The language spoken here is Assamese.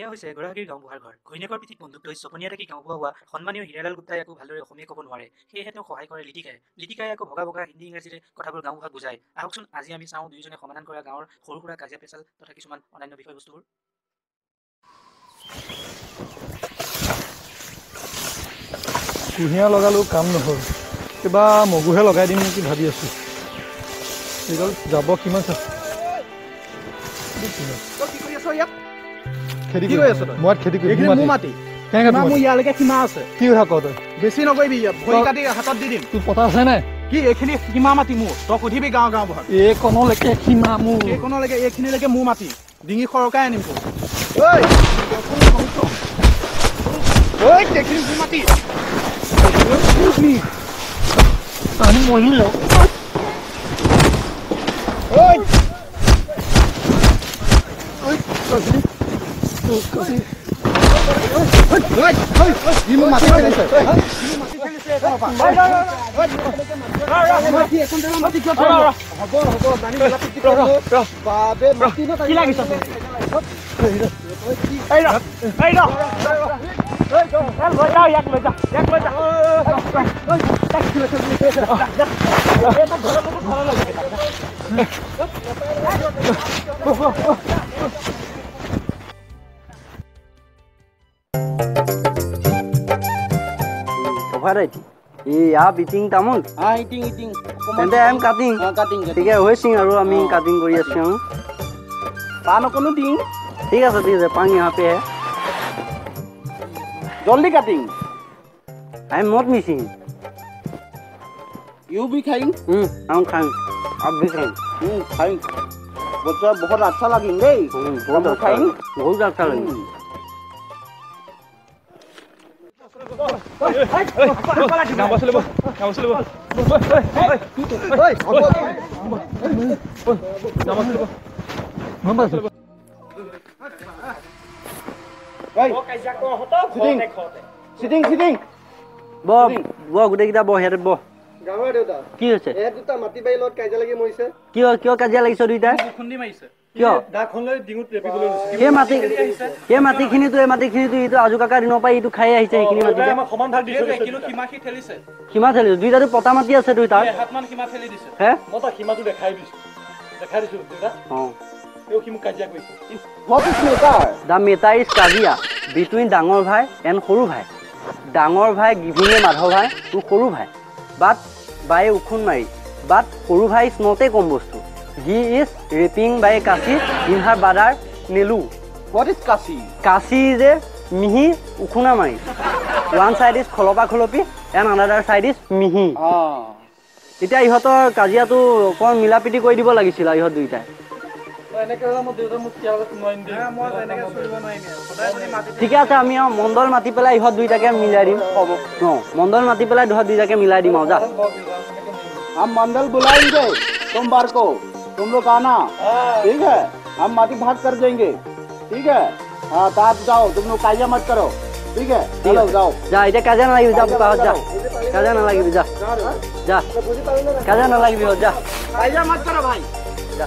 এয়া হৈছে এগৰাকীৰ গাঁওবুঢ়াৰ ঘৰ। ঘৈণীয়েকৰ পিঠিত বন্দুক লৈ চপনীয়া থাকি গাঁওবুঢ়া হোৱা সন্মানীয় হীৰালাল গুপ্তাই আকৌ ভালদৰে অসমীয়া ক'ব নোৱাৰে। সেয়েহে তেওঁক সহায় কৰে লিটিকাই। লিটিকাই আকৌ ভগা ভগা হিন্দী ইংৰাজীৰে কথাবোৰ গাঁওবুঢ়াক বুজায়। আহকচোন আজি আমি চাওঁ দুয়োজনে সমাধান কৰা গাঁৱৰ সৰু সুৰা কাজিয়া পেচাল তথা কিছুমান অন্যান্য বিষয়বস্তুবোৰ। কুঁহিয়াৰ লগালেও কাম নহ'ল, কিবা মগুহে লগাই দিম নেকি ভাবি আছোঁ। এইডাল যাব কিমান মই খেতি কৰিম মাটি মোৰ ইয়ালৈকে সীমা আছে। কি কথা কওঁ তই? বেছি নকৰিবি, ভৰি কাটি হাতত দি দিম। তোৰ পতা আছে নাই? কি এইখিনি সীমা মাটি মোৰ, তই সুধিবি গাঁও বহাগ এইকণলৈকে সীমা মোৰ, এইকণলৈকে এইখিনিলৈকে মোৰ মাটি, ডিঙি সৰকাই আনিম তোৰ। মোৰ মাটি পানী মহিলা आप इटिंग तामुल इटिंग तेंते आई एम काटिंग ठीक है होइसिंग আৰু আমি কাটিং কৰি আছো पान कोनो दिन ठीक है पान यहाँ पे है जल्दी cutting I am not missing you भी खाइंग हम खाएं आप भी खाएं खाइंग बच्चा बहुत अच्छा लगेंगे बहुत खाइंग बहुत अच्छा लगेगा গোটেইকেইটা বহ ইয়াতে বহ গাঁৱৰ দেউতা কি হৈছে এ দুটা মাটি বাৰী লগত কাজিয়া লাগি মৰিছে কিয় কিয় কাজিয়া লাগিছ দুইটা খুন্দি মাৰিছে কিয় দাখনলৈ ডিঙুত ৰেপিবলৈ লৈছে সেই মাটিখিনিতো ইটো আজু কাকা দিনৰ পৰা ইটো খাই আহিছে সেইখিনি মাটি আমাক সমান ভাগ দিছে কিন্তু সীমাখি ঠেলিছে সীমা ঠেলিছে দুইটাতো পতা মাটি আছে দুইটা হাতমান সীমা ঠেলি দিছে হে মই তাক সীমাটো দেখাই দিছো দেউতা তেওঁ কি মোক কাজিয়া কৰিছে What is matter? The matter is কাজিয়া between ডাঙৰ ভাই and সৰু ভাই ডাঙৰ ভাই গিভিনে মাধৱ ভাই তো সৰু ভাই বাট বাই উখুন মাৰি বাট সৰু ভাই ইজ নট এ কম বস্তু he is wrapping by Kasi in her brother নেলু What is Kasi? Kasi is a মিহি উখুনা মাৰি ওৱান চাইড ইজ খলপা খলপি এণ্ড আনাডাৰ চাইড ইজ মিহি এতিয়া ইহঁতৰ কাজিয়াটো অকণ মিলা প্ৰীতি কৰি দিব লাগিছিল ইহঁত দুইটাই ঠিক আছে আমি মণ্ডল মাতি পেলাই ইহঁত দুইটাকে মিলাই দিম মণ্ডল মাতি পেলাই ইহঁত দুইটাকে মিলাই দিম আৰু যা हम मंडल बुलाएंगे सोमवार को तुम लोग आना ठीक है हम माटी भाग कर देंगे ठीक है हाँ तो आप जाओ तुम लोग काजिया मत करो ठीक है चलो जाओ যা এতিয়া কাজিয়া নালাগিবি যা যা কাজিয়া নালাগিবি যা যা কাজিয়া নালাগিবি যা काजिया मत करो भाई যা